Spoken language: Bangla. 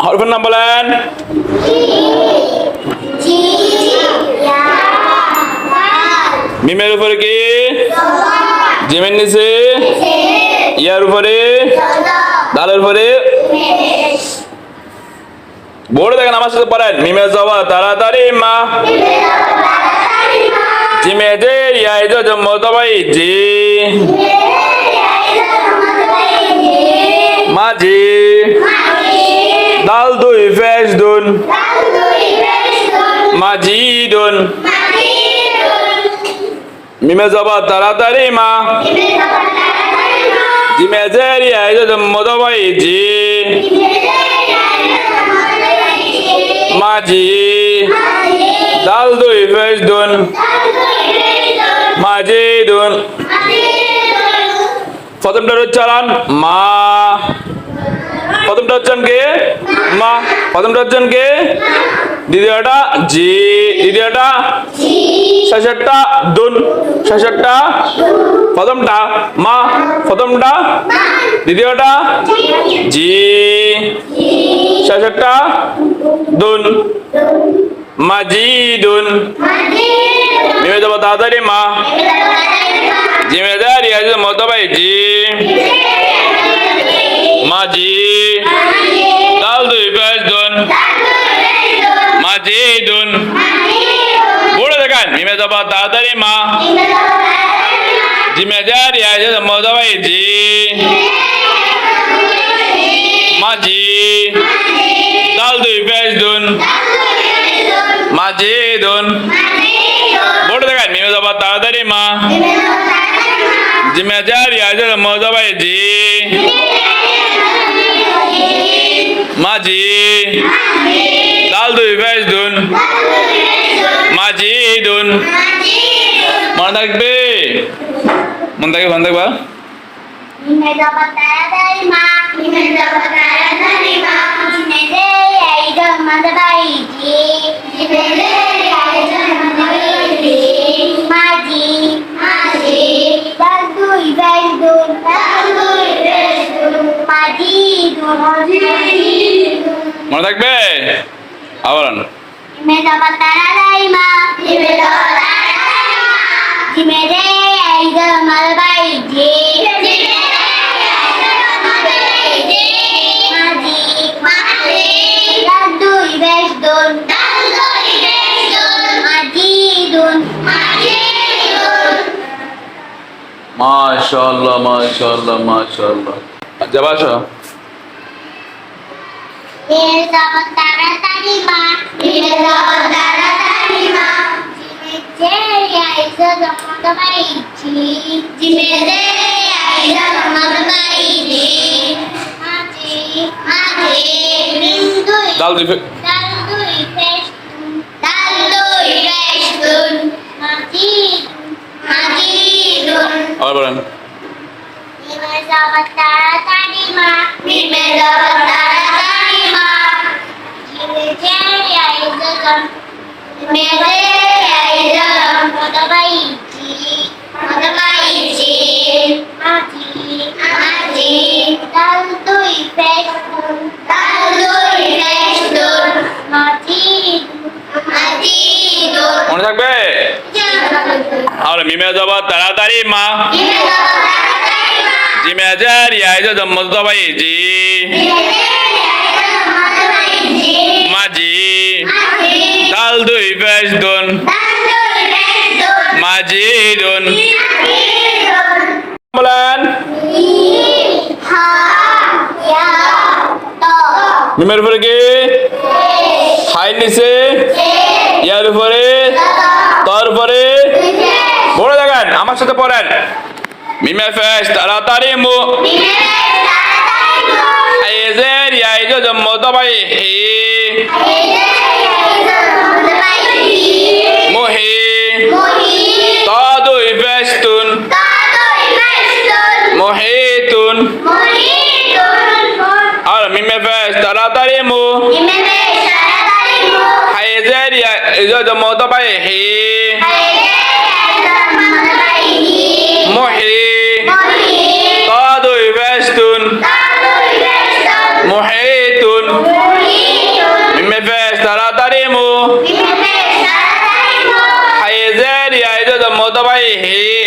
হরফের নাম বলেন। মিমের উপরে কি? জিমের নিচে? ইয়ার উপরে? দালের উপরে? বোর্ডে দেখেন, আমার সাথে পড়েন। মিমের জবা তাড়াতাড়ি মা, জিমে যে ইয়াই জম দবাই জি, মাঝি দাল দুই ফেস দুন, মাঝি দুন। মিমে জবা তাড়াতাড়ি মা, জিমে যে ইয়াই জম দবাই জি, মাঝি দাল দুই ফেস দুন, মাঝি দুন। প্রথমটা উচ্চারণ মা, প্রথমটা উচ্চারণ কে? মা। প্রথমটা উচ্চারণ কে? দ্বিতীয়টা জি, দ্বিতীয়টা শেষেরটা দুন, শেষেরটা প্রথমটা মা, প্রথমটা দ্বিতীয়টা জি, শেষেরটা দুন, মাজিদুন। মিমে যাব তাড়াতাড়ি মা, জিমেদারি আছে মতবাই জি, মাজি দাল দুই ফেস দুন, মাজিদুন। বলে দেখেন, মিমে যাব তাড়াতাড়ি মা, জিমেদারি আছে মতবাই জি, মাজি দাল দুই ফেস দুন, মাজিদুন। বলে দেখেন, মিমে যাব তাড়াতাড়ি মা, জিমেদারি আছে মতবাই জি, মাজি দাল দুই ফেস দুন, মাজিদুন। মনে থাকবে? মনে থাকবে? মনে থাকবা? মিমে যাব তাড়াতাড়ি মা, মিমে যাব তাড়াতাড়ি মা, জিমে যে ইয়াই জম দবাই জি, জিমে যে ইয়াই জম দবাই জি, মাজি দাল দুই ফেস দুন, মাজিদুন। মনে থাকবে? আবার জিমে যাব তাড়াতাড়ি মা, জিমে যাব তাড়াতাড়ি মা, জিমে যে ইয়াই জম দবাই জি, দাল দুই ফেস দুন, মাজিদুন। মাশাআল্লাহ, মাশাআল্লাহ, মাশাআল্লাহ। আচ্ছা বাসা মিমে যাব তাড়াতাড়ি মা, মিমে যাব তাড়াতাড়ি মা, জিমে যে ইয়াই জম দবাই জি, জিমে যে ইয়াই জম দবাই জি, মাজি মিম দুই দাল দুই ফেস দাল দুই ফেস দুন, মাজিদুন। আবার বলেন। মিমে যাব তাড়াতাড়ি মা, মিমে যাব তাড়াতাড়ি মা, জিমে যে ইয়াই জম দবাই জি, মাজি দাল দুই ফেস দুন, মাজিদুন। মনে থাকবে? আর মিমে যাব তাড়াতাড়ি মা, জিমেদারি আছে মতবাই জি, মাজি দাল দুই ফেস দুন, মাজিদুন। বলেন। মিমের উপরে কি? হাই নিচে? ইয়ার উপরে? তার উপরে? বলে দেখেন, আমার সাথে পড়েন। মিমে ফেস তাড়াতাড়ি মু, হাইজের ইয়াই জম দবাই হি, মুহি তা দুই ফেস তুন, মুহিতুন। আর মিমে ফেস তাড়াতাড়ি মু, হাইজের ইয়াই জম দবাই হি, মুহি তা দুই face Tun, মুহিতুন। Hayezer ya itu da motobai he